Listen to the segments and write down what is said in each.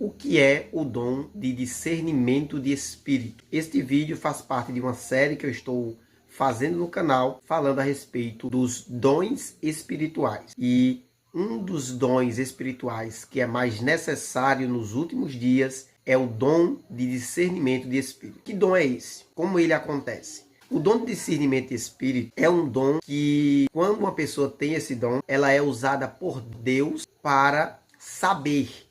O que é o dom de discernimento de espírito? Este vídeo faz parte de uma série que eu estou fazendo no canal, falando a respeito dos dons espirituais. E um dos dons espirituais que é mais necessário nos últimos dias é o dom de discernimento de espírito. Que dom é esse? Como ele acontece? O dom de discernimento de espírito é um dom que, quando uma pessoa tem esse dom, ela é usada por Deus para saber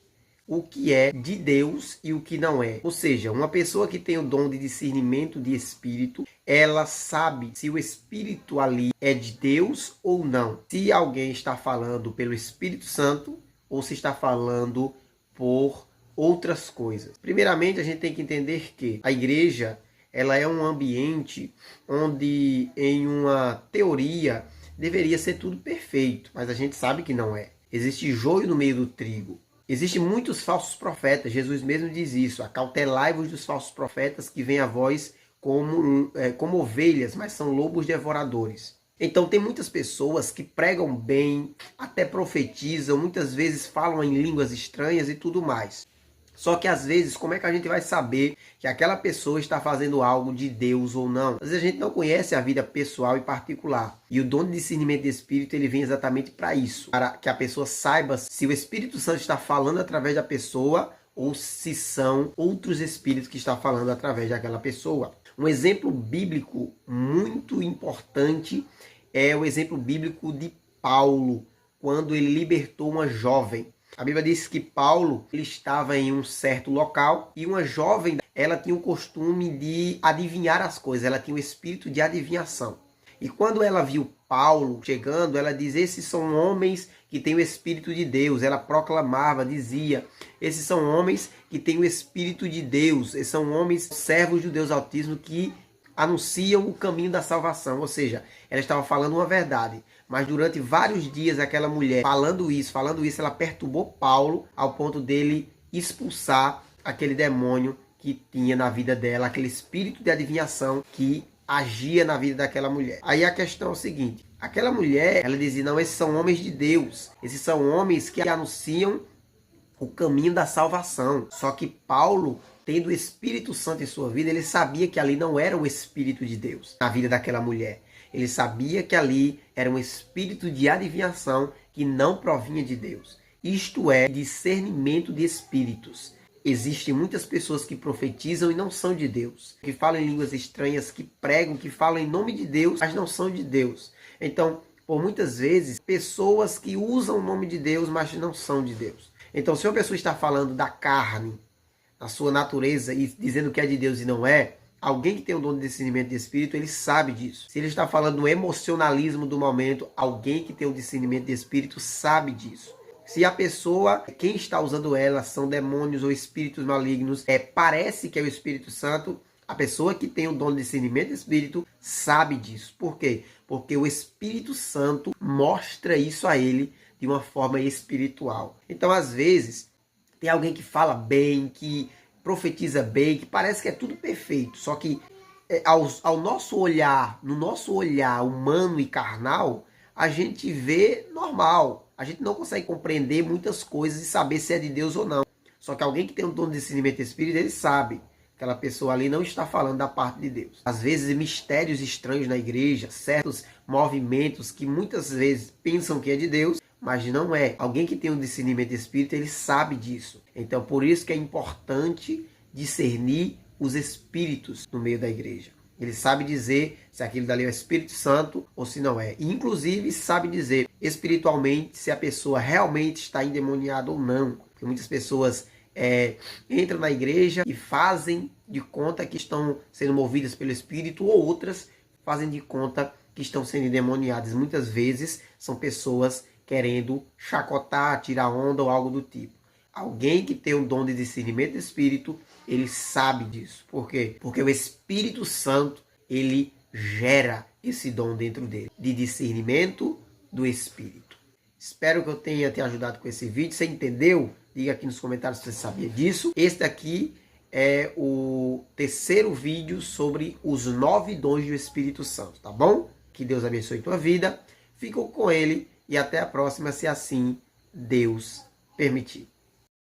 o que é de Deus e o que não é. Ou seja, uma pessoa que tem o dom de discernimento de espírito, ela sabe se o espírito ali é de Deus ou não. Se alguém está falando pelo Espírito Santo ou se está falando por outras coisas. Primeiramente, a gente tem que entender que a igreja, ela é um ambiente onde, em uma teoria, deveria ser tudo perfeito, mas a gente sabe que não é. Existe joio no meio do trigo. Existem muitos falsos profetas. Jesus mesmo diz isso: acautelai-vos dos falsos profetas que vêm a vós como ovelhas, mas são lobos devoradores. Então tem muitas pessoas que pregam bem, até profetizam, muitas vezes falam em línguas estranhas e tudo mais. Só que às vezes, como é que a gente vai saber que aquela pessoa está fazendo algo de Deus ou não? Às vezes a gente não conhece a vida pessoal e particular. E o dom de discernimento de espírito, ele vem exatamente para isso. Para que a pessoa saiba se o Espírito Santo está falando através da pessoa ou se são outros espíritos que estão falando através daquela pessoa. Um exemplo bíblico muito importante é o exemplo bíblico de Paulo, quando ele libertou uma jovem. A Bíblia diz que Paulo, ele estava em um certo local e uma jovem, ela tinha o costume de adivinhar as coisas, ela tinha o espírito de adivinhação. E quando ela viu Paulo chegando, ela diz: esses são homens que têm o Espírito de Deus. Ela proclamava, dizia: esses são homens que têm o Espírito de Deus. Esses são homens servos de Deus Altíssimo que anunciam o caminho da salvação. Ou seja, ela estava falando uma verdade. Mas durante vários dias aquela mulher falando isso, ela perturbou Paulo ao ponto dele expulsar aquele demônio que tinha na vida dela, aquele espírito de adivinhação que agia na vida daquela mulher. Aí a questão é o seguinte: aquela mulher, ela dizia: não, esses são homens de Deus, esses são homens que anunciam o caminho da salvação. Só que Paulo, tendo o Espírito Santo em sua vida, ele sabia que ali não era o Espírito de Deus na vida daquela mulher. Ele sabia que ali era um espírito de adivinhação que não provinha de Deus. Isto é discernimento de espíritos. Existem muitas pessoas que profetizam e não são de Deus, que falam em línguas estranhas, que pregam, que falam em nome de Deus, mas não são de Deus. Então, por muitas vezes, pessoas que usam o nome de Deus, mas não são de Deus. Então, se uma pessoa está falando da carne, da sua natureza, e dizendo que é de Deus e não é, alguém que tem o dom de discernimento de espírito, ele sabe disso. Se ele está falando do emocionalismo do momento, alguém que tem o discernimento de espírito sabe disso. Se a pessoa, quem está usando ela, são demônios ou espíritos malignos, parece que é o Espírito Santo, a pessoa que tem o dom de discernimento de espírito sabe disso. Por quê? Porque o Espírito Santo mostra isso a ele de uma forma espiritual. Então, às vezes, tem alguém que fala bem, que profetiza bem, que parece que é tudo perfeito, só que ao nosso olhar, no nosso olhar humano e carnal, a gente vê normal, a gente não consegue compreender muitas coisas e saber se é de Deus ou não. Só que alguém que tem um dom de discernimento de espírito, ele sabe que aquela pessoa ali não está falando da parte de Deus. Às vezes, mistérios estranhos na igreja, certos movimentos que muitas vezes pensam que é de Deus, mas não é. Alguém que tem um discernimento de espírito, ele sabe disso. Então, por isso que é importante discernir os espíritos no meio da igreja. Ele sabe dizer se aquilo dali é o Espírito Santo ou se não é. E, inclusive, sabe dizer espiritualmente se a pessoa realmente está endemoniada ou não. Porque muitas pessoas entram na igreja e fazem de conta que estão sendo movidas pelo Espírito, ou outras fazem de conta que estão sendo endemoniadas. Muitas vezes são pessoas querendo chacotar, tirar onda ou algo do tipo. Alguém que tem um dom de discernimento de espírito, ele sabe disso. Por quê? Porque o Espírito Santo, ele gera esse dom dentro dele, de discernimento do espírito. Espero que eu tenha te ajudado com esse vídeo. Você entendeu? Diga aqui nos comentários se você sabia disso. Este aqui é o terceiro vídeo sobre os 9 dons do Espírito Santo, tá bom? Que Deus abençoe tua vida. Fico com ele. E até a próxima, se assim Deus permitir.